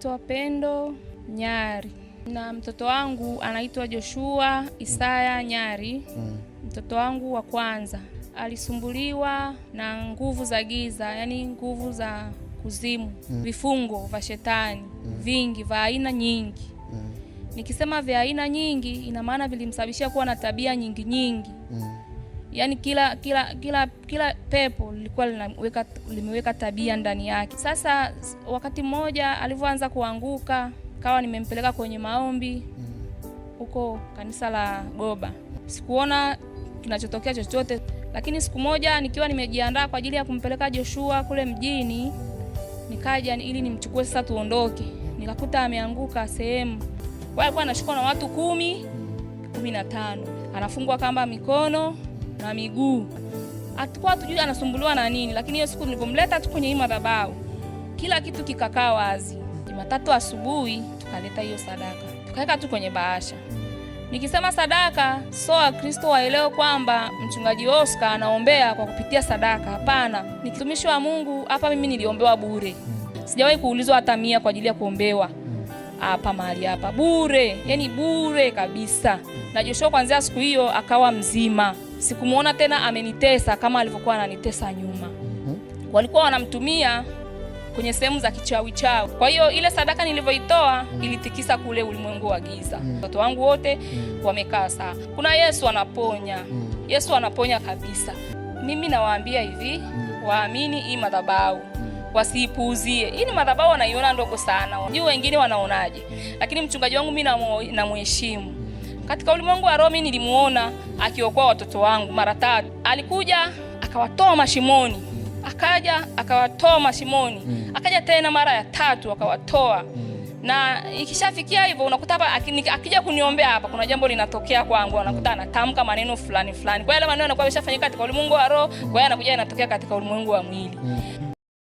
naitwa Pendo Nyari na mtoto wangu anaitwa Joshua Isaya Nyari. Mtoto wangu wa kwanza alisumbuliwa na nguvu za giza, yani nguvu za kuzimu, vifungo vya shetani vingi vya aina nyingi. Nikisema vya aina nyingi ina maana vilimsababishia kuwa na tabia nyingi. Yani kila pepo lilikuwa limeweka tabia ndani yake. Sasa wakati mmoja alivyoanza kuanguka, kawa nimempeleka kwenye maombi huko kanisa la Goba. Sikuona kinachotokea chochote, lakini siku moja nikiwa nimejiandaa kwa ajili ya kumpeleka Joshua kule mjini, nikaja ili nimchukue sasa tuondoke. Nikakuta ameanguka sehemu. Kwa alikuwa anashikwa na watu 15. Anafungwa kamba mikono na miguu. Atakuwa tujui anasumbuliwa na nini, lakini hiyo siku nilipomleta tu kwenye madhabahu, kila kitu kikakaa wazi. Jumatatu asubuhi tukaleta hiyo sadaka. Tukaweka tu kwenye bahasha. Nikisema sadaka, Kristo waelewe kwamba mchungaji Oscar anaombea kwa kupitia sadaka. Hapana, ni mtumishi wa Mungu. Hapa mimi niliombewa bure. Sijawahi kuulizwa hata 100 kwa ajili ya kuombewa. Hapa mahali hapa bure, yani bure kabisa. Na Joshua kuanzia siku hiyo akawa mzima. Sikumuona tena amenitesa kama alivyokuwa ananitesa nyuma. Walikuwa wanamtumia kwenye sehemu za kichawi. Kwa hiyo ile sadaka nilivyoitoa ilitikisa kule ulimwengu wa giza. Watoto wangu wote wamekaa sawa. Kuna Yesu anaponya. Yesu anaponya kabisa. Mimi nawaambia hivi, waamini hii madhabahu. Wasipuuzie. Hii madhabahu wanaiona ndogo sana. Juu wengine wanaonaje? Lakini mchungaji wangu mimi namheshimu. Katika ulimwengu wa roho mimi nilimuona akiokoa watoto wangu mara 3. Alikuja akawatoa mashimoni. Akaja akawatoa mashimoni. Akaja tena mara ya 3 akawatoa. Na ikishafikia hivyo unakuta hapa akija kuniombea hapa kuna jambo linatokea kwangu, unakuta anatamka maneno fulani. Kwa hiyo yale maneno yanakuwa yameshafanyika katika ulimwengu wa roho, kwa hiyo anakuja yanatokea katika ulimwengu wa mwili.